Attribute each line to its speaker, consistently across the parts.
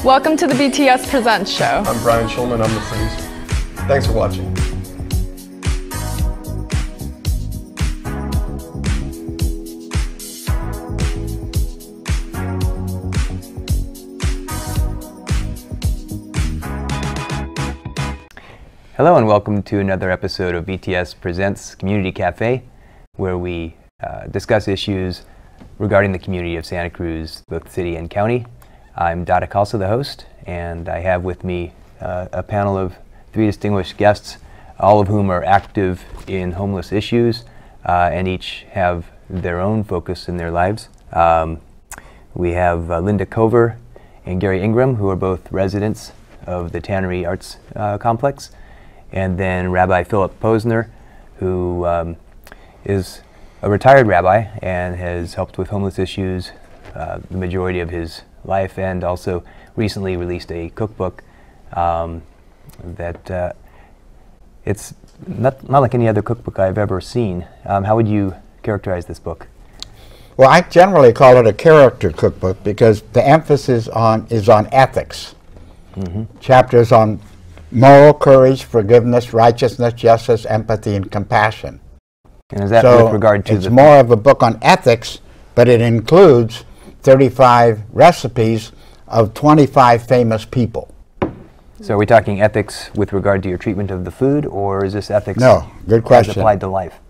Speaker 1: Welcome to the BTS Presents show.
Speaker 2: I'm Brian Schulman, I'm the producer. Thanks for watching.
Speaker 3: Hello and welcome to another episode of BTS Presents Community Cafe, where we discuss issues regarding the community of Santa Cruz, both city and county. I'm Dada Kalsa, the host, and I have with me a panel of three distinguished guests, all of whom are active in homeless issues and each have their own focus in their lives. We have Linda Cover and Gary Ingram, who are both residents of the Tannery Arts Complex, and then Rabbi Philip Posner, who is a retired rabbi and has helped with homeless issues the majority of his life, and also recently released a cookbook that it's not like any other cookbook I've ever seen. How would you characterize this book?
Speaker 4: Well, I generally call it a character cookbook because the emphasis is on ethics. Chapters on moral courage, forgiveness, righteousness, justice, empathy, and compassion.
Speaker 3: And is that
Speaker 4: so
Speaker 3: with regard to
Speaker 4: it's more of a book on ethics, but it includes 35 recipes of 25 famous people.
Speaker 3: So are we talking ethics with regard to your treatment of the food, or is this ethics
Speaker 4: No, good question.
Speaker 3: as applied to life?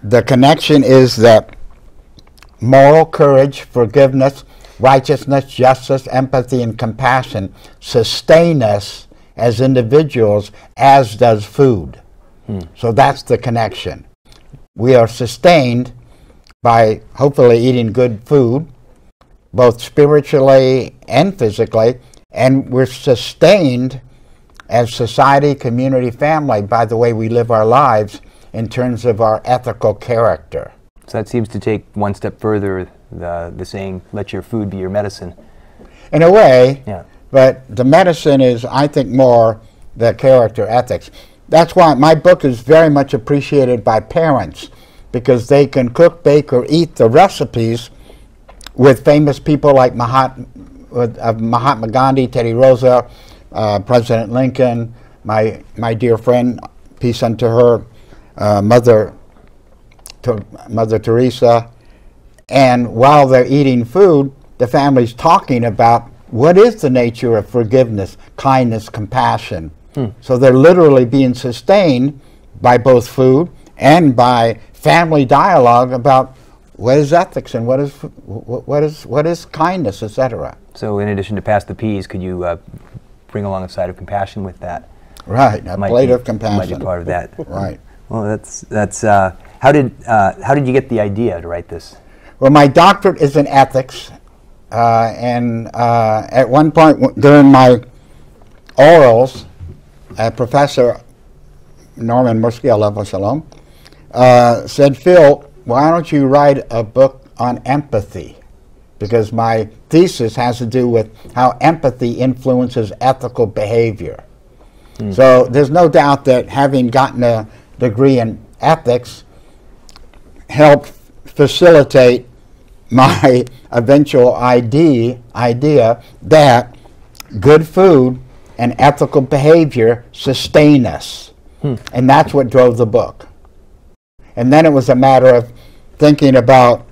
Speaker 4: The connection is that moral courage, forgiveness, righteousness, justice, empathy, and compassion sustain us as individuals, as does food. So that's the connection. We are sustained by hopefully eating good food, both spiritually and physically, and we're sustained as society, community, family by the way we live our lives in terms of our ethical character.
Speaker 3: So that seems to take one step further, the saying, let your food be your medicine.
Speaker 4: In a way,
Speaker 3: Yeah.
Speaker 4: but the medicine is, I think, more the character ethics. That's why my book is very much appreciated by parents, because they can cook, bake, or eat the recipes with famous people like Mahatma Gandhi, Teddy Roosevelt, President Lincoln, my dear friend, peace unto her, Mother Teresa. And while they're eating food, the family's talking about what is the nature of forgiveness, kindness, compassion. So they're literally being sustained by both food and by family dialogue about what is ethics and what is kindness, etc.
Speaker 3: So in addition to pass the peas, could you bring along a side of compassion with that?
Speaker 4: Right, a plate of compassion.
Speaker 3: Might be part of that.
Speaker 4: Right.
Speaker 3: Well, that's how did you get the idea to write this?
Speaker 4: Well, my doctorate is in ethics, and at one point during my orals, Professor Norman Muskiel, Levo Shalom, said, Phil, why don't you write a book on empathy? Because my thesis has to do with how empathy influences ethical behavior. So there's no doubt that having gotten a degree in ethics helped facilitate my eventual idea that good food and ethical behavior sustain us. And that's what drove the book. And then it was a matter of thinking about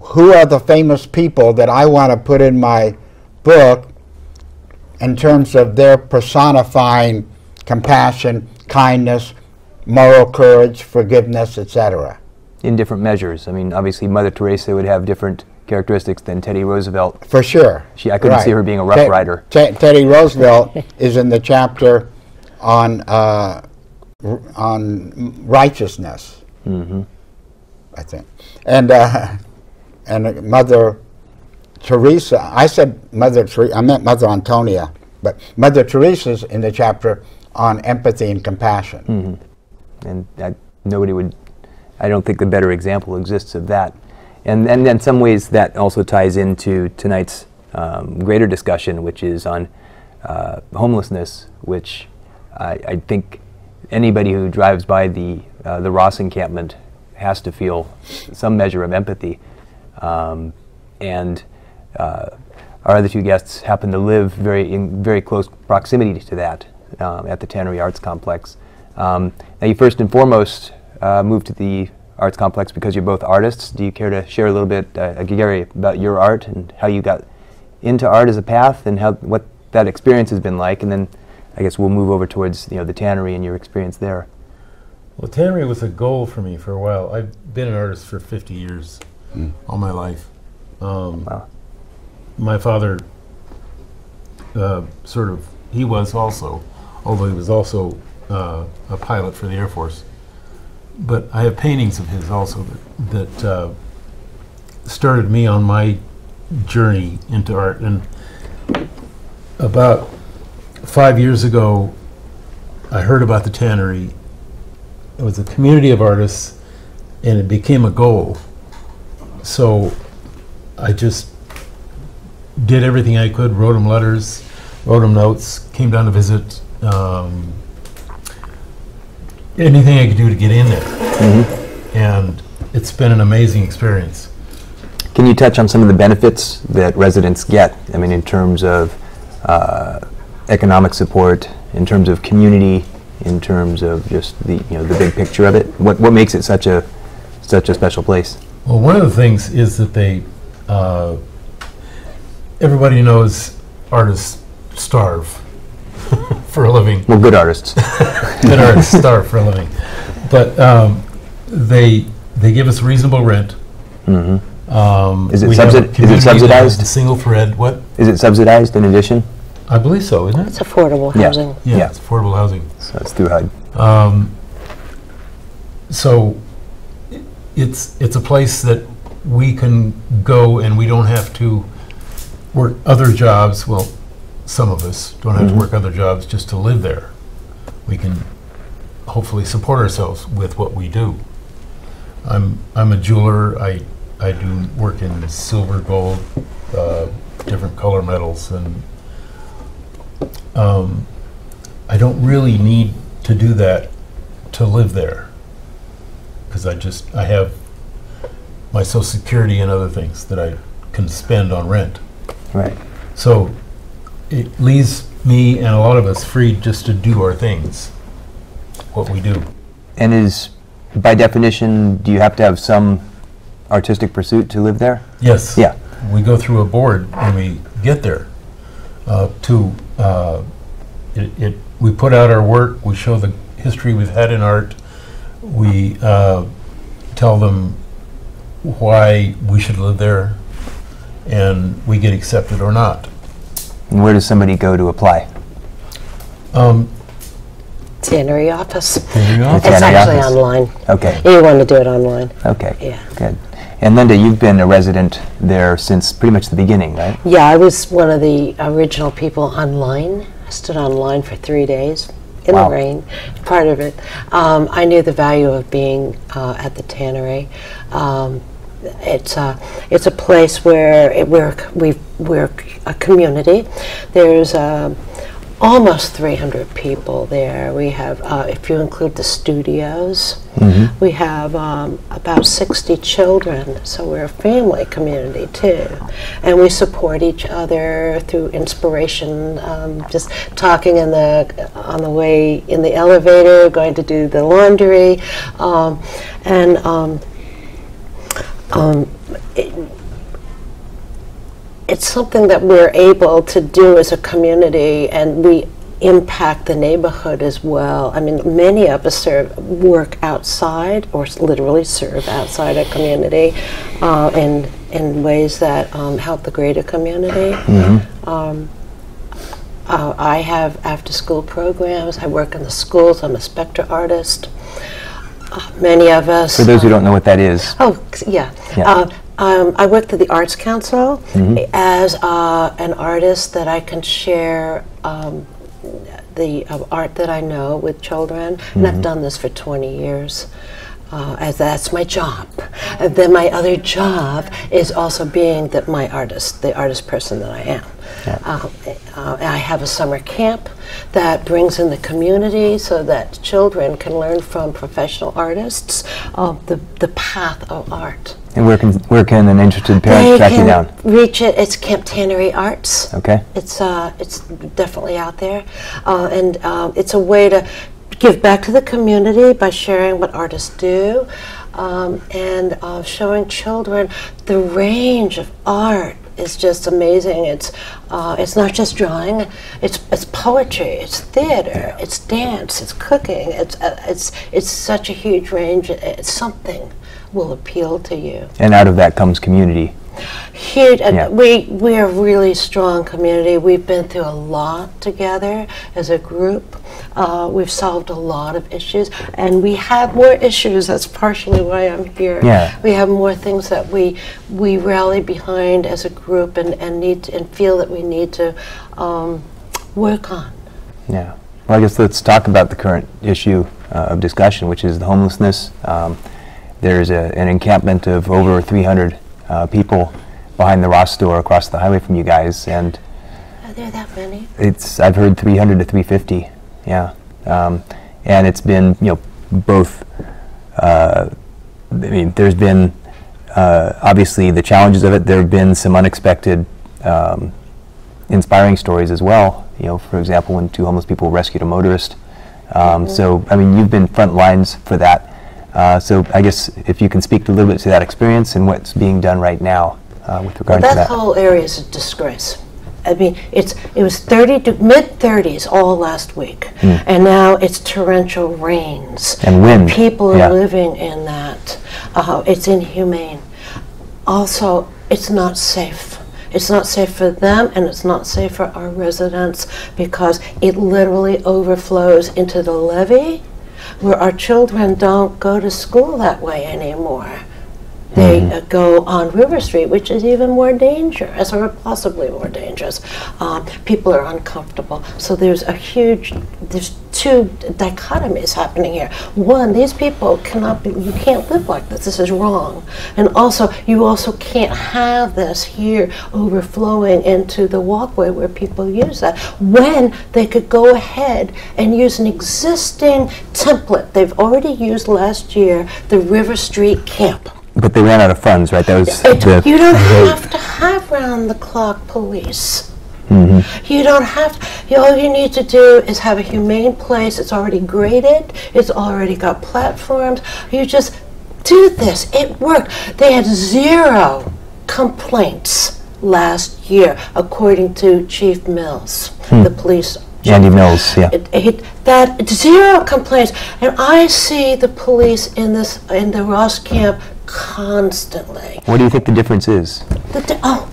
Speaker 4: who are the famous people that I want to put in my book in terms of their personifying compassion, kindness, moral courage, forgiveness, etc.
Speaker 3: In different measures. I mean, obviously Mother Teresa would have different characteristics than Teddy Roosevelt.
Speaker 4: For sure.
Speaker 3: I couldn't see her being a rough rider.
Speaker 4: Teddy Roosevelt is in the chapter on righteousness, I think. And Mother Teresa, I said Mother Teresa, I meant Mother Antonia, but Mother Teresa's in the chapter on empathy and compassion.
Speaker 3: And nobody would, I don't think a better example exists of that. And in some ways that also ties into tonight's greater discussion, which is on homelessness, which I think anybody who drives by the Ross encampment has to feel some measure of empathy. Our our other two guests happen to live in very close proximity to that at the Tannery Arts Complex. Now, you first and foremost moved to the Arts Complex because you're both artists. Do you care to share a little bit, Gary, about your art and how you got into art as a path and what that experience has been like? And then I guess we'll move over towards the Tannery and your experience there.
Speaker 5: Well, Tannery was a goal for me for a while. I've been an artist for 50 years, all my life.
Speaker 3: Wow.
Speaker 5: My father he was also, although he was also a pilot for the Air Force. But I have paintings of his also that started me on my journey into art. And about 5 years ago, I heard about the Tannery. It was a community of artists, and it became a goal. So I just did everything I could, wrote them letters, wrote them notes, came down to visit, anything I could do to get in there. And it's been an amazing experience.
Speaker 3: Can you touch on some of the benefits that residents get? I mean, in terms of economic support, in terms of community, in terms of just the the big picture of it. What makes it such a special place?
Speaker 5: Well, one of the things is that they everybody knows artists starve for a living.
Speaker 3: Well, good artists.
Speaker 5: Good artists starve for a living, but they give us reasonable rent.
Speaker 3: Is it
Speaker 5: we have a
Speaker 3: is it
Speaker 5: community that has
Speaker 3: subsidized?
Speaker 5: a single thread. What?
Speaker 3: Is it subsidized in addition?
Speaker 5: I believe so, isn't it?
Speaker 6: It's affordable
Speaker 3: Yeah.
Speaker 6: housing.
Speaker 5: Yeah,
Speaker 3: Yeah.
Speaker 5: it's affordable housing.
Speaker 3: So it's through HUD.
Speaker 5: So it's a place that we can go and we don't have to work other jobs. Well, some of us don't have to work other jobs just to live there. We can hopefully support ourselves with what we do. I'm a jeweler. I do work in silver, gold, different color metals, and I don't really need to do that to live there, because I have my Social Security and other things that I can spend on rent.
Speaker 3: Right.
Speaker 5: So it leaves me and a lot of us free just to do our things, what we do.
Speaker 3: And is, by definition, do you have to have some artistic pursuit to live there?
Speaker 5: Yes.
Speaker 3: Yeah.
Speaker 5: We go through a board when we get there. We put out our work. We show the history we've had in art. We tell them why we should live there, and we get accepted or not.
Speaker 3: And where does somebody go to apply?
Speaker 6: Tannery office.
Speaker 5: Tannery office.
Speaker 6: It's
Speaker 3: Tannery
Speaker 6: actually
Speaker 3: office.
Speaker 6: online.
Speaker 3: Okay.
Speaker 6: You want to do it online.
Speaker 3: Okay.
Speaker 6: Yeah.
Speaker 3: Good. And Linda, you've been a resident there since pretty much the beginning, right?
Speaker 6: Yeah, I was one of the original people online. I stood online for 3 days in
Speaker 3: Wow.
Speaker 6: the rain, part of it. I knew the value of being at the Tannery. It's a place where we're a community. There's almost 300 people there. We have, if you include the studios, we have about 60 children. So we're a family community too, and we support each other through inspiration. Just talking on the way in the elevator, going to do the laundry, it's something that we're able to do as a community, and we impact the neighborhood as well. I mean, many of us work outside, or literally serve outside a community in ways that help the greater community. I have after-school programs. I work in the schools. I'm a spectra artist. Many of us...
Speaker 3: For those who don't know what that is.
Speaker 6: Oh, yeah. I worked at the Arts Council as an artist that I can share the art that I know with children, and I've done this for 20 years. As that's my job. And then my other job is also being the artist person that I am. I have a summer camp that brings in the community so that children can learn from professional artists the path of art.
Speaker 3: And where can an interested parent track you down?
Speaker 6: Reach it. It's Camp Tannery Arts.
Speaker 3: Okay.
Speaker 6: It's definitely out there, and it's a way to give back to the community by sharing what artists do, and showing children the range of art is just amazing. It's not just drawing. It's poetry. It's theater. It's dance. It's cooking. It's such a huge range. It's something will appeal to you.
Speaker 3: And out of that comes community.
Speaker 6: Huge. We are a really strong community. We've been through a lot together as a group. We've solved a lot of issues, and we have more issues. That's partially why I'm here.
Speaker 3: Yeah.
Speaker 6: We have more things that we rally behind as a group and need to, and feel that we need to work on.
Speaker 3: Yeah. Well, I guess let's talk about the current issue of discussion, which is the homelessness. There's an encampment of over 300 people behind the Ross store across the highway from you guys, and
Speaker 6: Are there that many?
Speaker 3: I've heard 300 to 350. Yeah, and it's been both. I mean, there's been obviously the challenges of it. There have been some unexpected, inspiring stories as well. For example, when 2 homeless people rescued a motorist. So, I mean, you've been front lines for that. So, I guess if you can speak a little bit to that experience and what's being done right now with regard to that.
Speaker 6: That whole area is a disgrace. I mean, it was mid-30s all last week, and now it's torrential rains.
Speaker 3: And wind.
Speaker 6: People are living in that. It's inhumane. Also, it's not safe. It's not safe for them, and it's not safe for our residents because it literally overflows into the levee, where our children don't go to school that way anymore. They go on River Street, which is even more dangerous, or possibly more dangerous. People are uncomfortable. So there's 2 dichotomies happening here. One, these people you can't live like this. This is wrong. And also, you also can't have this here overflowing into the walkway where people use that, when they could go ahead and use an existing template they've already used last year, the River Street Camp.
Speaker 3: But they ran out of funds, right? That was
Speaker 6: you don't have to have round-the-clock police. You don't have to. All you need to do is have a humane place. It's already graded. It's already got platforms. You just do this. It worked. They had 0 complaints last year, according to Chief Mills, the police.
Speaker 3: Andy Mills, yeah.
Speaker 6: That 0 complaints, and I see the police in the Ross camp constantly.
Speaker 3: What do you think the difference is?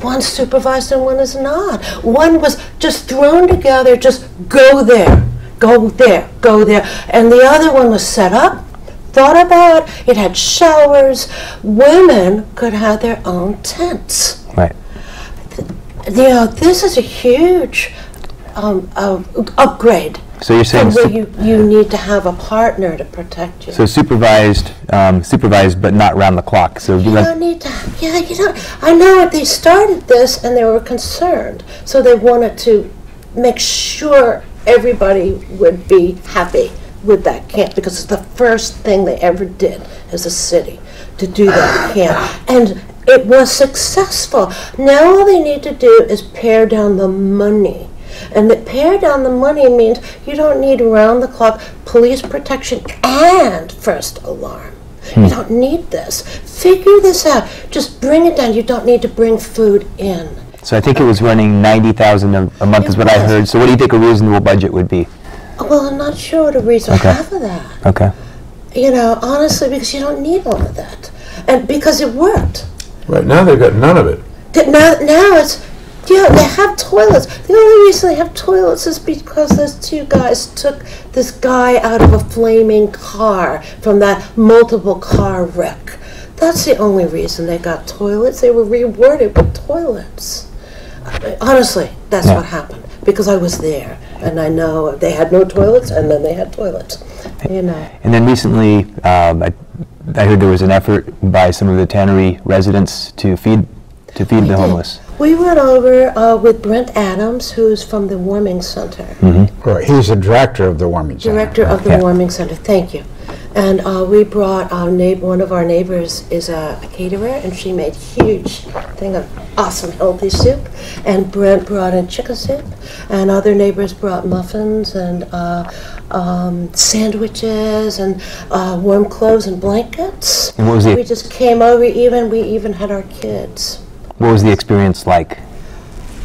Speaker 6: One's supervised and one is not. One was just thrown together, just go there, go there, go there. And the other one was set up, thought about, it had showers. Women could have their own tents.
Speaker 3: Right.
Speaker 6: This is a huge upgrade.
Speaker 3: So you're saying
Speaker 6: where you need to have a partner to protect you.
Speaker 3: So supervised, but not round the clock. So
Speaker 6: you don't need to. Yeah, you don't. I know they started this and they were concerned, so they wanted to make sure everybody would be happy with that camp, because it's the first thing they ever did as a city to do that camp, and it was successful. Now all they need to do is pare down the money. And that pare down the money means you don't need round-the-clock police protection and first alarm. You don't need this. Figure this out. Just bring it down. You don't need to bring food in.
Speaker 3: So I think it was running $90,000 a month is what I heard. So what do you think a reasonable budget would be?
Speaker 6: Well, I'm not sure what a reasonable half of that.
Speaker 3: Okay.
Speaker 6: Honestly, because you don't need all of that. And because it worked.
Speaker 5: Right now they've got none of it.
Speaker 6: Now it's... Yeah, they have toilets. The only reason they have toilets is because those 2 guys took this guy out of a flaming car from that multiple car wreck. That's the only reason they got toilets. They were rewarded with toilets. Honestly, that's what happened, because I was there, and I know they had no toilets, and then they had toilets. And
Speaker 3: then recently, I heard there was an effort by some of the Tannery residents to feed the homeless.
Speaker 6: We went over with Brent Adams, who's from the Warming Center.
Speaker 4: Right. He's the director of the Warming Center.
Speaker 6: Director of the Warming Center, thank you. And we brought one of our neighbors is a caterer, and she made huge thing of awesome healthy soup. And Brent brought in chicken soup, and other neighbors brought muffins and sandwiches and warm clothes and blankets.
Speaker 3: And what was
Speaker 6: we just came over. We even had our kids.
Speaker 3: What was the experience like?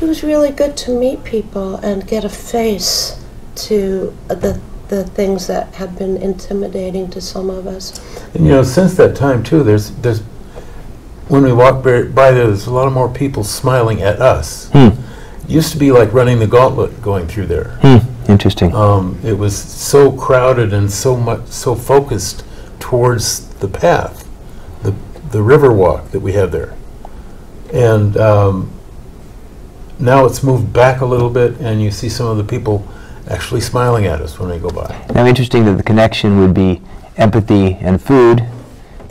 Speaker 6: It was really good to meet people and get a face to the things that have been intimidating to some of us.
Speaker 5: And you know, since that time too, there's when we walk by there's a lot more people smiling at us. It used to be like running the gauntlet going through there.
Speaker 3: Interesting.
Speaker 5: It was so crowded and so focused towards the path, the river walk that we have there, and now it's moved back a little bit, and you see some of the people actually smiling at us when they go by.
Speaker 3: Now, interesting that the connection would be empathy and food,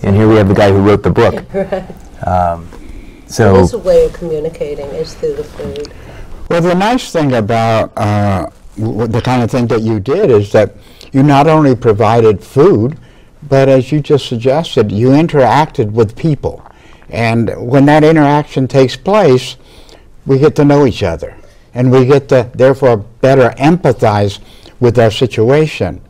Speaker 3: and here we have the guy who wrote the book.
Speaker 6: Right.
Speaker 3: So
Speaker 6: it is a way of communicating, is through the food.
Speaker 4: Well, the nice thing about the kind of thing that you did is that you not only provided food, but as you just suggested, you interacted with people. And when that interaction takes place, we get to know each other. And we get to, therefore, better empathize with our situation.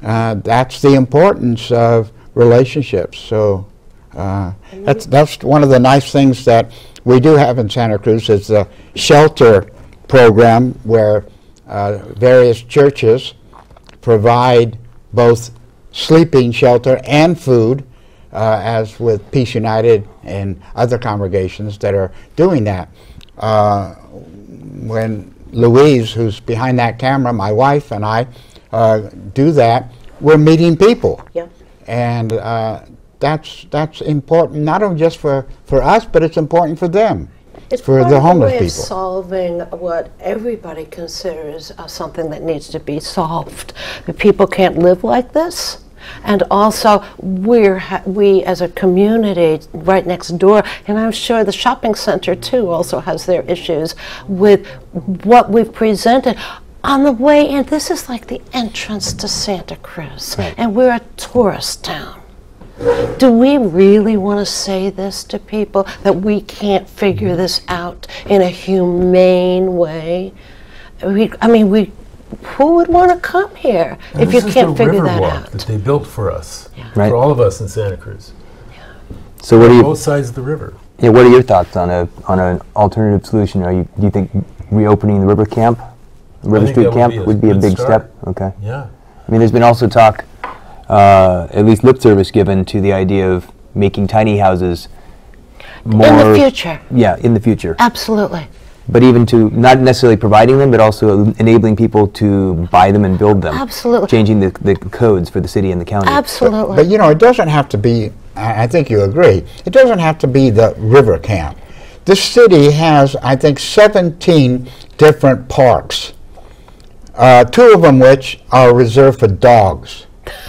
Speaker 4: That's the importance of relationships. So that's one of the nice things that we do have in Santa Cruz is the shelter program, where various churches provide both sleeping shelter and food, as with Peace United and other congregations that are doing that. When Louise, who's behind that camera, my wife and I do that, we're meeting people.
Speaker 6: Yep.
Speaker 4: And that's important, not only just for us, but it's important for them,
Speaker 6: It's
Speaker 4: for
Speaker 6: part
Speaker 4: the
Speaker 6: of
Speaker 4: homeless
Speaker 6: way
Speaker 4: people.
Speaker 6: of solving what everybody considers something that needs to be solved. That people can't live like this. And also, we as a community right next door, and I'm sure the shopping center too also has their issues with what we've presented. On the way in, this is like the entrance to Santa Cruz,
Speaker 3: right.
Speaker 6: And we're a tourist town. Do we really want to say this to people, that we can't figure this out in a humane way? Who would want to come here if you can't figure that out?
Speaker 5: That they built for us,
Speaker 3: Right.
Speaker 5: for all of us in Santa Cruz.
Speaker 3: So what do you?
Speaker 5: Both sides of the river.
Speaker 3: Yeah, what are your thoughts on an alternative solution? Do you think reopening the river camp, River Street camp, would be a big step? Okay.
Speaker 5: Yeah.
Speaker 3: I mean, there's been also talk, at least lip service given to the idea of making tiny houses more
Speaker 6: In the future.
Speaker 3: Yeah, in the future.
Speaker 6: Absolutely.
Speaker 3: But even to not necessarily providing them, but also enabling people to buy them and build them.
Speaker 6: Absolutely.
Speaker 3: Changing the codes for the city and the county.
Speaker 6: Absolutely.
Speaker 4: But you know, it doesn't have to be, I think you agree, it doesn't have to be the river camp. This city has, I think, 17 different parks, 2 of them which are reserved for dogs.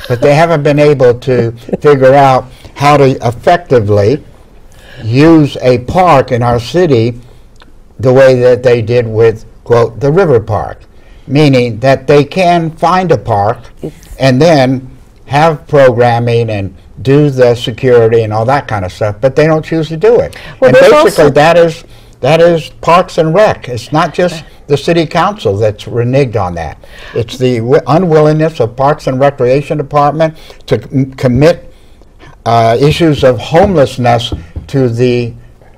Speaker 4: But they haven't been able to figure out how to effectively use a park in our city the way that they did with, quote, the river park, meaning that they can find a park and then have programming and do the security and all that kind of stuff, but they don't choose to do it.
Speaker 6: Well,
Speaker 4: and basically that is Parks and Rec. It's not just the city council that's reneged on that. It's the unwillingness of Parks and Recreation Department to commit issues of homelessness to the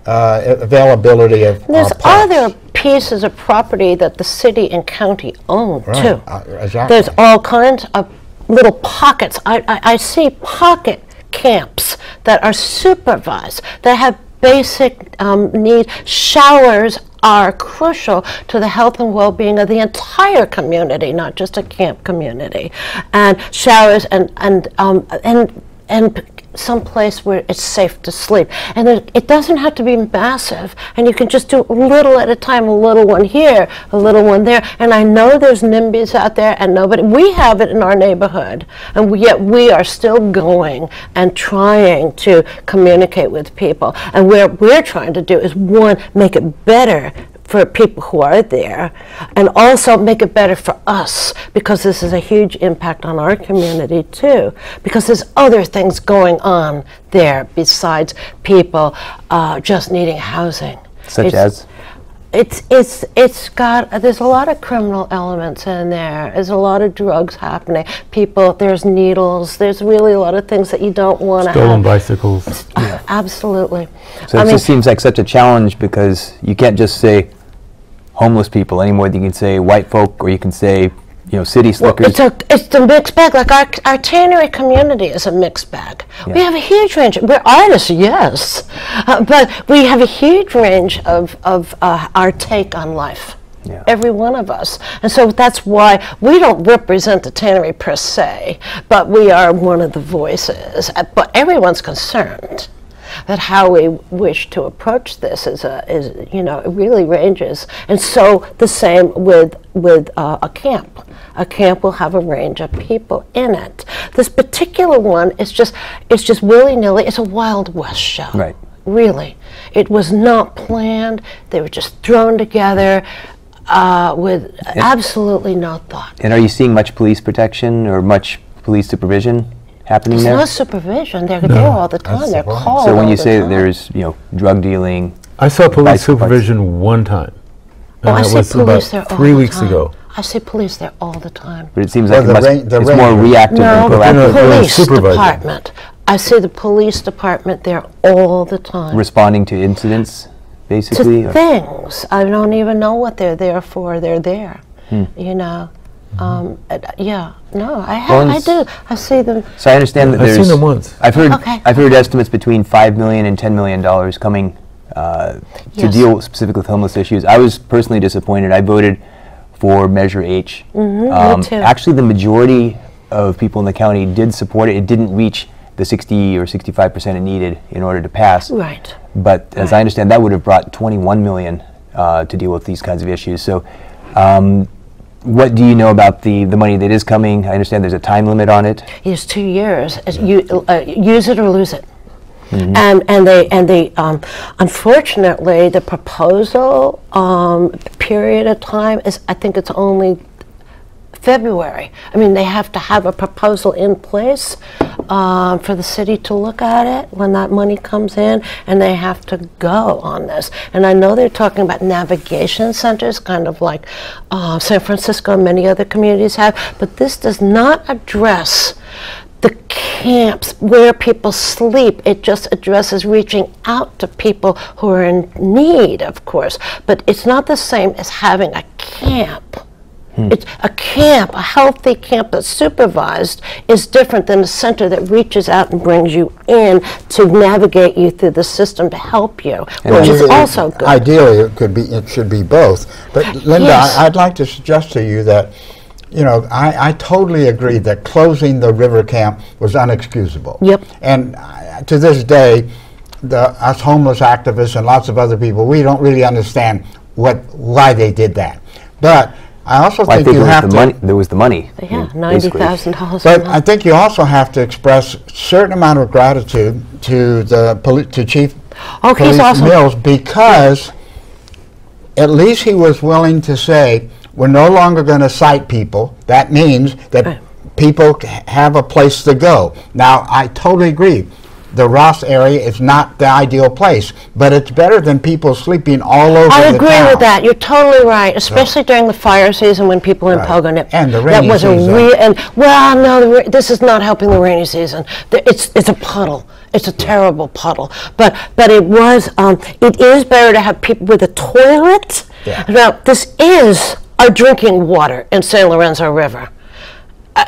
Speaker 4: availability of
Speaker 6: There's
Speaker 4: parks.
Speaker 6: other pieces of property that the city and county own too.
Speaker 4: Exactly.
Speaker 6: There's all kinds of little pockets. I see pocket camps that are supervised, that have basic need. Showers are crucial to the health and well-being of the entire community, not just a camp community. And showers and some place where it's safe to sleep. And it doesn't have to be massive, and you can just do a little at a time, a little one here, a little one there. And I know there's NIMBYs out there, and we have it in our neighborhood, and yet we are still going and trying to communicate with people. And what we're trying to do is, one, make it better for people who are there, and also make it better for us, because this is a huge impact on our community too, because there's other things going on there besides people just needing housing.
Speaker 3: Such as?
Speaker 6: It's got, there's a lot of criminal elements in there. There's a lot of drugs happening. People, there's needles. There's really a lot of things that you don't want to have.
Speaker 5: Stolen bicycles.
Speaker 6: Absolutely.
Speaker 3: So it just seems like such a challenge, because you can't just say homeless people anymore. You can say white folk, or you can say, city slickers.
Speaker 6: Well, it's a mixed bag. Like our tannery community is a mixed bag.
Speaker 3: Yeah.
Speaker 6: We have a huge range. We're artists, yes, but we have a huge range of our take on life.
Speaker 3: Yeah.
Speaker 6: Every one of us. And so that's why we don't represent the tannery per se, but we are one of the voices. But everyone's concerned that how we wish to approach this it really ranges. And so the same with a camp. A camp will have a range of people in it. This particular one is just willy-nilly. It's a Wild West show.
Speaker 3: Right.
Speaker 6: Really. It was not planned. They were just thrown together with absolutely no thought.
Speaker 3: And are you seeing much police protection or much police supervision happening
Speaker 6: It's
Speaker 3: there?
Speaker 6: not supervision. They're there all the time. They're called.
Speaker 3: So when
Speaker 6: all
Speaker 3: you
Speaker 6: the
Speaker 3: say that
Speaker 6: time.
Speaker 3: there's, drug dealing,
Speaker 5: I saw police
Speaker 3: bicycle parts.
Speaker 5: supervision one time.
Speaker 6: Oh, I
Speaker 5: And that
Speaker 6: see
Speaker 5: was
Speaker 6: police there
Speaker 5: about
Speaker 6: all
Speaker 5: 3
Speaker 6: the
Speaker 5: weeks
Speaker 6: time.
Speaker 5: ago.
Speaker 6: I see police there all the time.
Speaker 3: but it seems
Speaker 4: Well,
Speaker 3: like
Speaker 4: the
Speaker 3: it's more
Speaker 4: range-
Speaker 3: reactive
Speaker 6: No,
Speaker 3: than
Speaker 5: they're
Speaker 3: proactive.
Speaker 5: not-
Speaker 6: police
Speaker 5: supervising.
Speaker 6: department. I see the police department there all the time.
Speaker 3: Responding to incidents, basically?
Speaker 6: To things. I don't even know what they're there for. They're there. Yeah. No, I do. I see them.
Speaker 3: So I understand that
Speaker 5: I've
Speaker 3: there's...
Speaker 5: seen them once.
Speaker 3: I've heard,
Speaker 6: Okay.
Speaker 3: I've heard estimates between $5 million and $10 million coming to
Speaker 6: Yes.
Speaker 3: deal specifically with homeless issues. I was personally disappointed. I voted for Measure H.
Speaker 6: Me too.
Speaker 3: Actually, the majority of people in the county did support it. It didn't reach the 60 or 65% it needed in order to pass.
Speaker 6: Right.
Speaker 3: But as I understand, that would have brought $21 million to deal with these kinds of issues. So what do you know about the money that is coming? I understand there's a time limit on it.
Speaker 6: It's 2 years. Use it or lose it.
Speaker 3: Mm-hmm.
Speaker 6: And they unfortunately, the proposal period of time is, I think it's only February. I mean, they have to have a proposal in place for the city to look at it when that money comes in, and they have to go on this. And I know they're talking about navigation centers, kind of like San Francisco and many other communities have, but this does not address the camps where people sleep. It just addresses reaching out to people who are in need, of course. But it's not the same as having a camp. It's a camp, a healthy camp that's supervised, is different than a center that reaches out and brings you in to navigate you through the system to help you, which is also good.
Speaker 4: Ideally, it should be both. But Linda,
Speaker 6: Yes.
Speaker 4: I'd like to suggest to you that, I totally agree that closing the river camp was unexcusable.
Speaker 6: Yep.
Speaker 4: And to this day, us homeless activists and lots of other people, we don't really understand why they did that. But I also
Speaker 3: Well, I
Speaker 4: think
Speaker 3: think
Speaker 4: you
Speaker 3: it was
Speaker 4: have
Speaker 3: the
Speaker 4: to.
Speaker 3: money. There was the money.
Speaker 6: Yeah,
Speaker 3: basically.
Speaker 6: $90,000 a
Speaker 4: But I
Speaker 6: month.
Speaker 4: think you also have to express a certain amount of gratitude to to Chief
Speaker 6: Oh, he's
Speaker 4: Police
Speaker 6: awesome.
Speaker 4: Mills, because at least he was willing to say, we're no longer going to cite people. That means that
Speaker 6: Right.
Speaker 4: people have a place to go. Now, I totally agree. The Ross area is not the ideal place, but it's better than people sleeping all over
Speaker 6: I
Speaker 4: the
Speaker 6: agree
Speaker 4: town.
Speaker 6: with that. You're totally right, especially during the fire season when people in
Speaker 4: Right.
Speaker 6: Pogonip.
Speaker 4: And the
Speaker 6: that
Speaker 4: rainy
Speaker 6: was
Speaker 4: season.
Speaker 6: This is not helping the rainy season. It's a puddle. It's a terrible puddle. But it was. It is better to have people with a toilet.
Speaker 4: Yeah.
Speaker 6: Now this is our drinking water in San Lorenzo River.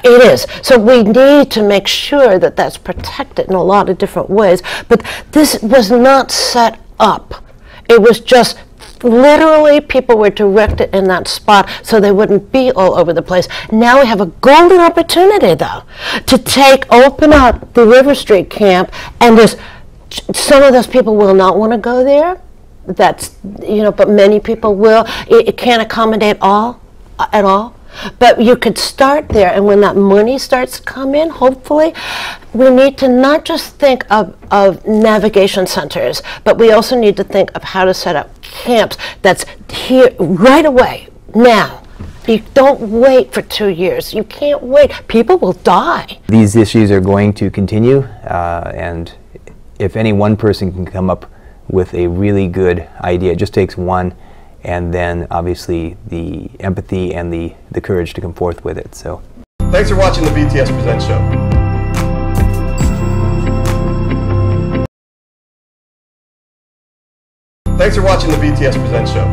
Speaker 6: It is. So we need to make sure that that's protected in a lot of different ways. But this was not set up. It was just literally people were directed in that spot so they wouldn't be all over the place. Now we have a golden opportunity, though, to open up the River Street camp, and some of those people will not want to go there. But many people will. It can't accommodate all at all. But you could start there, and when that money starts to come in, hopefully, we need to not just think of navigation centers, but we also need to think of how to set up camps that's here right away, now. You don't wait for 2 years. You can't wait. People will die.
Speaker 3: These issues are going to continue, and if any one person can come up with a really good idea, it just takes one, and then obviously the empathy and the courage to come forth with it. So,
Speaker 2: Thanks for watching the BTS Presents show. Thanks for watching the BTS Presents show.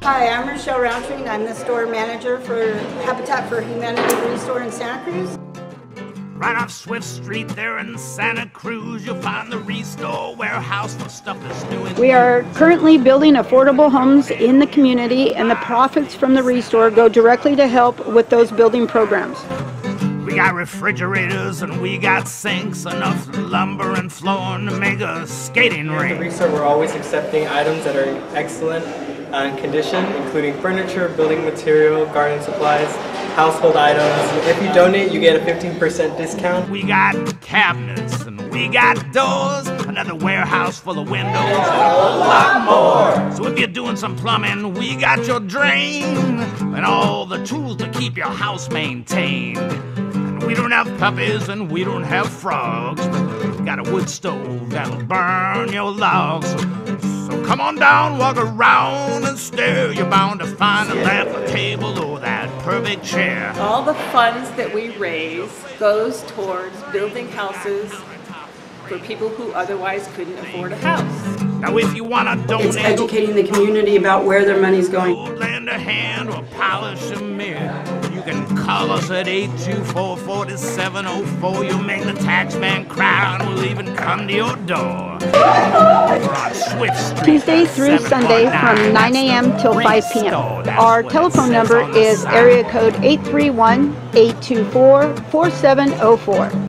Speaker 7: Hi, I'm Rochelle Roundtree, and I'm the store manager for Habitat for Humanity Restore in Santa Cruz.
Speaker 8: Right off Swift Street there in Santa Cruz, you'll find the Restore warehouse for stuff that's new and
Speaker 7: We are currently building affordable homes in the community, and the profits from the Restore go directly to help with those building programs.
Speaker 8: We got refrigerators and we got sinks, enough lumber and flooring to make a skating
Speaker 9: At the
Speaker 8: rink.
Speaker 9: Restore, we're always accepting items that are excellent condition, including furniture, building material, garden supplies, household items. If you donate, you get a 15% discount.
Speaker 8: We got cabinets and we got doors, another warehouse full of windows, and a whole lot more. So if you're doing some plumbing, we got your drain and all the tools to keep your house maintained. And we don't have puppies and we don't have frogs, but we got a wood stove that'll burn your logs. So come on down, walk around and stare. You're bound to find a lamp, a table, or that perfect chair.
Speaker 10: All the funds that we raise goes towards building houses for people who otherwise couldn't afford a house.
Speaker 8: Now if you want to donate,
Speaker 7: It's educating the community about where their money's going.
Speaker 8: lend a hand or polish a mirror, you can call us at 824-4704. You'll make the tax man cry and we'll even come to your door. We're on Swift Street,
Speaker 7: Tuesday through Sunday from 9 a.m. till 5 p.m. Our telephone number is area code 831-824-4704.